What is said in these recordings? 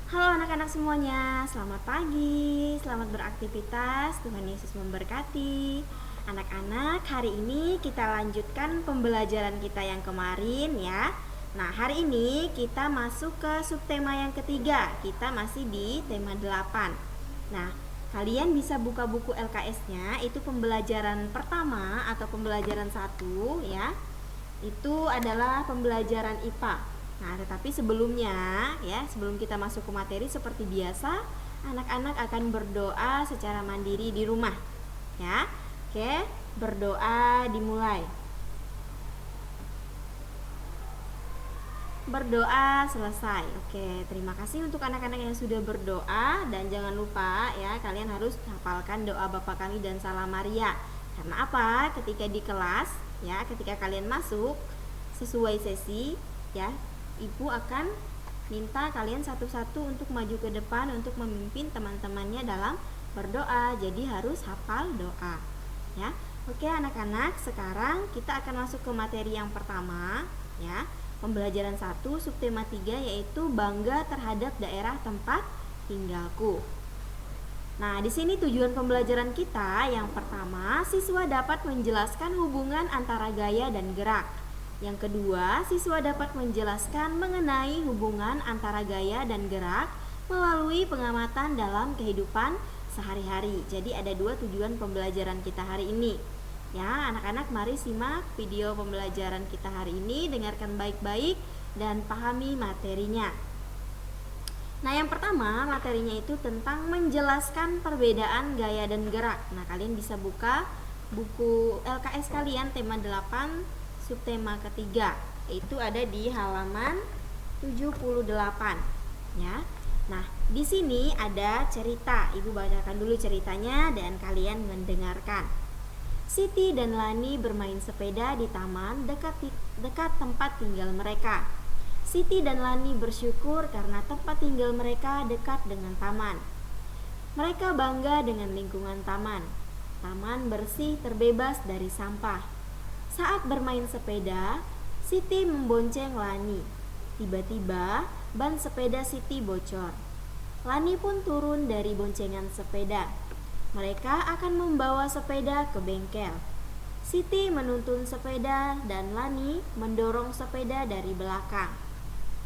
Halo anak-anak semuanya, selamat pagi, selamat beraktivitas, Tuhan Yesus memberkati. Anak-anak, hari ini kita lanjutkan pembelajaran kita yang kemarin ya. Nah, hari ini kita masuk ke subtema yang ketiga, kita masih di tema 8. Nah, kalian bisa buka buku LKS-nya, itu pembelajaran pertama atau pembelajaran 1 ya. Itu adalah pembelajaran IPA. Nah, tetapi sebelumnya ya, sebelum kita masuk ke materi seperti biasa, anak-anak akan berdoa secara mandiri di rumah. Ya. Oke, berdoa dimulai. Berdoa selesai. Oke, terima kasih untuk anak-anak yang sudah berdoa dan jangan lupa ya, kalian harus hafalkan doa Bapa Kami dan Salam Maria. Karena apa? Ketika di kelas ya, ketika kalian masuk sesuai sesi ya, Ibu akan minta kalian satu-satu untuk maju ke depan untuk memimpin teman-temannya dalam berdoa. Jadi harus hafal doa ya. Oke anak-anak, sekarang kita akan masuk ke materi yang pertama ya. Pembelajaran 1 subtema 3 yaitu bangga terhadap daerah tempat tinggalku. Nah, di sini tujuan pembelajaran kita yang pertama, siswa dapat menjelaskan hubungan antara gaya dan gerak. Yang kedua, siswa dapat menjelaskan mengenai hubungan antara gaya dan gerak melalui pengamatan dalam kehidupan sehari-hari. Jadi ada 2 tujuan pembelajaran kita hari ini. Ya, anak-anak mari simak video pembelajaran kita hari ini, dengarkan baik-baik dan pahami materinya. Nah, yang pertama materinya itu tentang menjelaskan perbedaan gaya dan gerak. Nah, kalian bisa buka buku LKS kalian tema 8 subtema ketiga, itu ada di halaman 78 ya. Nah, di sini ada cerita. Ibu bacakan dulu ceritanya dan kalian mendengarkan. Siti dan Lani bermain sepeda di taman dekat tempat tinggal mereka. Siti dan Lani bersyukur karena tempat tinggal mereka dekat dengan taman. Mereka bangga dengan lingkungan taman. Taman bersih, terbebas dari sampah. Saat bermain sepeda, Siti membonceng Lani. Tiba-tiba, ban sepeda Siti bocor. Lani pun turun dari boncengan sepeda. Mereka akan membawa sepeda ke bengkel. Siti menuntun sepeda dan Lani mendorong sepeda dari belakang.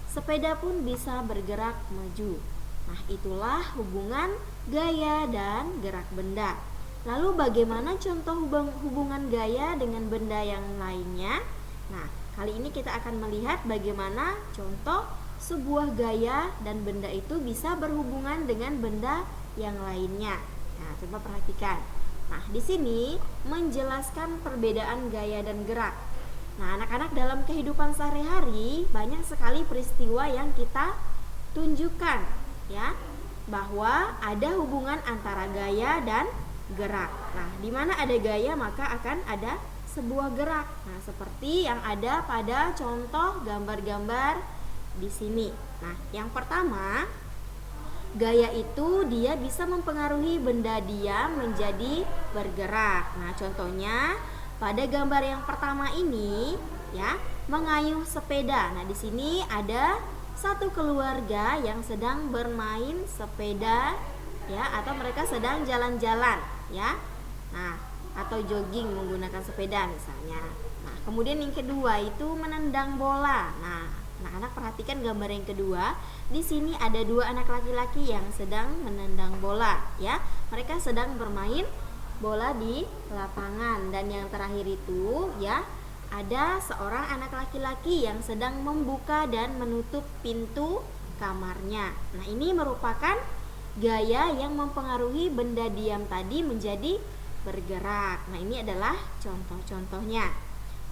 Sepeda pun bisa bergerak maju. Nah, itulah hubungan gaya dan gerak benda. Lalu bagaimana contoh hubungan gaya dengan benda yang lainnya? Nah, kali ini kita akan melihat bagaimana contoh sebuah gaya dan benda itu bisa berhubungan dengan benda yang lainnya. Nah, coba perhatikan. Nah, di sini menjelaskan perbedaan gaya dan gerak. Nah, anak-anak dalam kehidupan sehari-hari banyak sekali peristiwa yang kita tunjukkan ya, bahwa ada hubungan antara gaya dan gerak. Nah, di mana ada gaya maka akan ada sebuah gerak. Nah, seperti yang ada pada contoh gambar-gambar di sini. Nah, yang pertama, gaya itu dia bisa mempengaruhi benda diam menjadi bergerak. Nah, contohnya pada gambar yang pertama ini ya, mengayuh sepeda. Nah, di sini ada satu keluarga yang sedang bermain sepeda ya, atau mereka sedang jalan-jalan ya. Nah, atau jogging menggunakan sepeda misalnya. Nah, kemudian yang kedua itu menendang bola. Nah, anak-anak perhatikan gambar yang kedua. Di sini ada 2 anak laki-laki yang sedang menendang bola ya. Mereka sedang bermain bola di lapangan. Dan yang terakhir itu ya, ada seorang anak laki-laki yang sedang membuka dan menutup pintu kamarnya. Nah, ini merupakan gaya yang mempengaruhi benda diam tadi menjadi bergerak. Nah, ini adalah contoh-contohnya.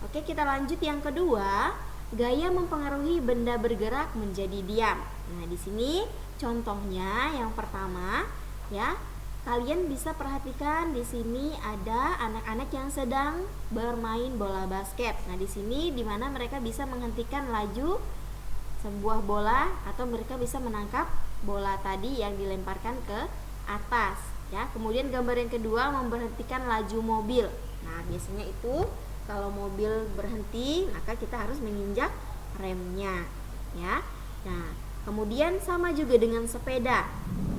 Oke, kita lanjut yang kedua, gaya mempengaruhi benda bergerak menjadi diam. Nah, di sini contohnya yang pertama ya, kalian bisa perhatikan di sini ada anak-anak yang sedang bermain bola basket. Nah, di sini di mana mereka bisa menghentikan laju sebuah bola atau mereka bisa menangkap bola tadi yang dilemparkan ke atas ya. Kemudian gambar yang kedua memberhentikan laju mobil. Nah, biasanya itu kalau mobil berhenti maka kita harus menginjak remnya ya. Nah, Kemudian sama juga dengan sepeda.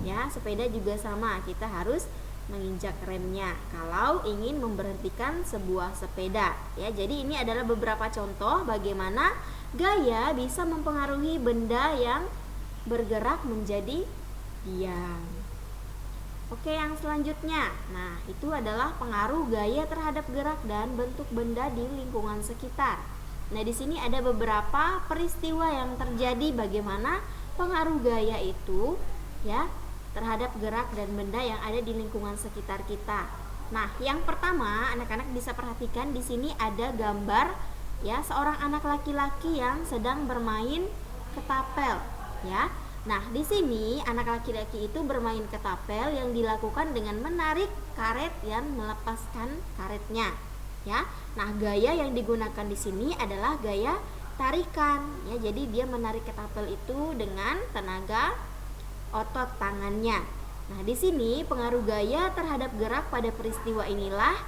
Ya, sepeda juga sama, kita harus menginjak remnya kalau ingin memberhentikan sebuah sepeda. Ya, jadi ini adalah beberapa contoh bagaimana gaya bisa mempengaruhi benda yang bergerak menjadi diam. Oke, yang selanjutnya. Nah, itu adalah pengaruh gaya terhadap gerak dan bentuk benda di lingkungan sekitar. Nah, di sini ada beberapa peristiwa yang terjadi bagaimana pengaruh gaya itu ya terhadap gerak dan benda yang ada di lingkungan sekitar kita. Nah, yang pertama, anak-anak bisa perhatikan di sini ada gambar ya seorang anak laki-laki yang sedang bermain ketapel ya. Nah, di sini anak laki-laki itu bermain ketapel yang dilakukan dengan menarik karet dan melepaskan karetnya ya. Nah, gaya yang digunakan di sini adalah gaya tarikan ya. Jadi dia menarik ketapel itu dengan tenaga otot tangannya. Nah, di sini pengaruh gaya terhadap gerak pada peristiwa inilah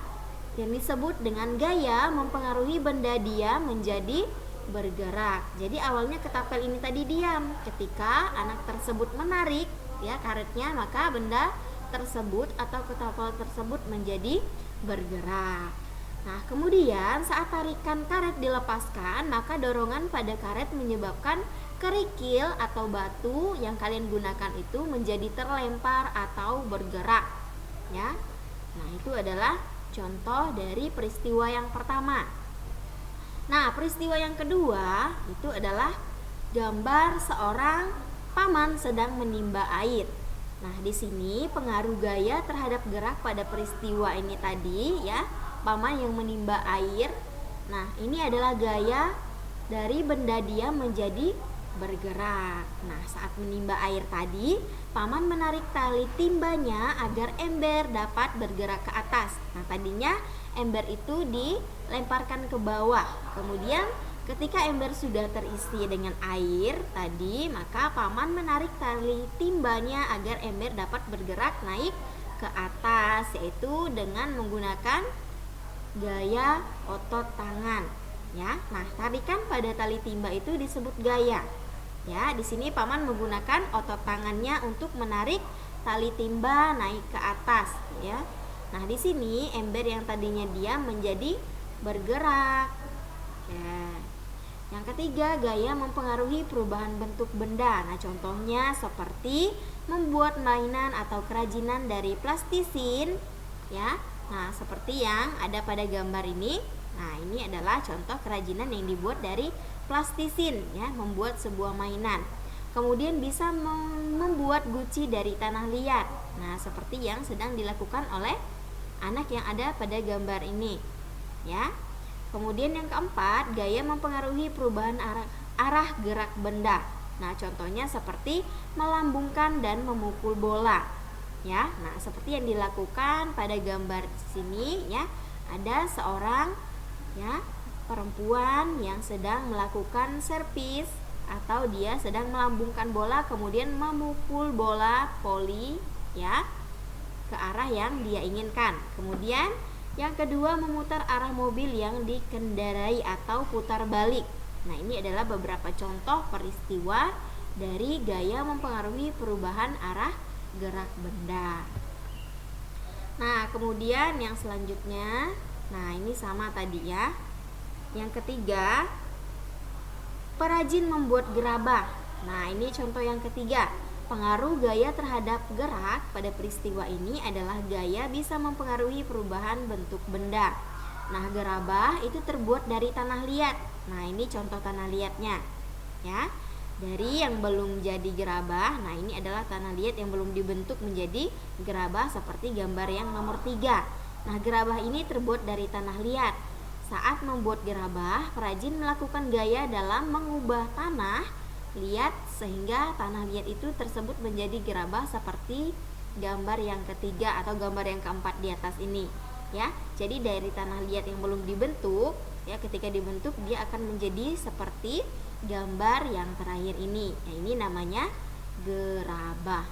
yang disebut dengan gaya mempengaruhi benda diam menjadi bergerak. Jadi awalnya ketapel ini tadi diam. Ketika anak tersebut menarik ya karetnya, maka benda tersebut atau ketapel tersebut menjadi bergerak. Nah, kemudian saat tarikan karet dilepaskan, maka dorongan pada karet menyebabkan kerikil atau batu yang kalian gunakan itu menjadi terlempar atau bergerak ya. Nah, itu adalah contoh dari peristiwa yang pertama. Nah, peristiwa yang kedua itu adalah gambar seorang paman sedang menimba air. Nah, di sini pengaruh gaya terhadap gerak pada peristiwa ini tadi ya, paman yang menimba air. Nah, ini adalah gaya dari benda diam menjadi bergerak. Nah, saat menimba air tadi, paman menarik tali timbanya agar ember dapat bergerak ke atas. Nah, tadinya ember itu dilemparkan ke bawah. Kemudian ketika ember sudah terisi dengan air tadi, maka paman menarik tali timbanya agar ember dapat bergerak naik ke atas, yaitu dengan menggunakan gaya otot tangan ya. Nah, tarikan pada tali timba itu disebut gaya. Ya, di sini paman menggunakan otot tangannya untuk menarik tali timba naik ke atas ya. Nah, di sini ember yang tadinya diam menjadi bergerak. Ya. Yang ketiga, gaya mempengaruhi perubahan bentuk benda. Nah, contohnya seperti membuat mainan atau kerajinan dari plastisin ya. Nah, seperti yang ada pada gambar ini. Nah, ini adalah contoh kerajinan yang dibuat dari plastisin ya, membuat sebuah mainan. Kemudian bisa membuat guci dari tanah liat. Nah, seperti yang sedang dilakukan oleh anak yang ada pada gambar ini ya. Kemudian yang keempat, gaya mempengaruhi perubahan arah gerak benda. Nah, contohnya seperti melambungkan dan memukul bola ya. Nah, seperti yang dilakukan pada gambar sini ya, ada seorang ya perempuan yang sedang melakukan servis atau dia sedang melambungkan bola kemudian memukul bola voli ya ke arah yang dia inginkan. Kemudian yang kedua, memutar arah mobil yang dikendarai atau putar balik. Nah, ini adalah beberapa contoh peristiwa dari gaya mempengaruhi perubahan arah gerak benda. Nah, kemudian yang selanjutnya, nah ini sama tadi ya. Yang ketiga, perajin membuat gerabah. Nah, ini contoh yang ketiga. Pengaruh gaya terhadap gerak pada peristiwa ini adalah gaya bisa mempengaruhi perubahan bentuk benda. Nah, gerabah itu terbuat dari tanah liat. Nah, ini contoh tanah liatnya ya. Dari yang belum jadi gerabah, nah ini adalah tanah liat yang belum dibentuk menjadi gerabah seperti gambar yang nomor 3. Nah, gerabah ini terbuat dari tanah liat. Saat membuat gerabah, perajin melakukan gaya dalam mengubah tanah liat sehingga tanah liat itu tersebut menjadi gerabah seperti gambar yang ketiga atau gambar yang keempat di atas ini ya. Jadi dari tanah liat yang belum dibentuk ya, ketika dibentuk dia akan menjadi seperti gambar yang terakhir ini. Nah, ini namanya gerabah.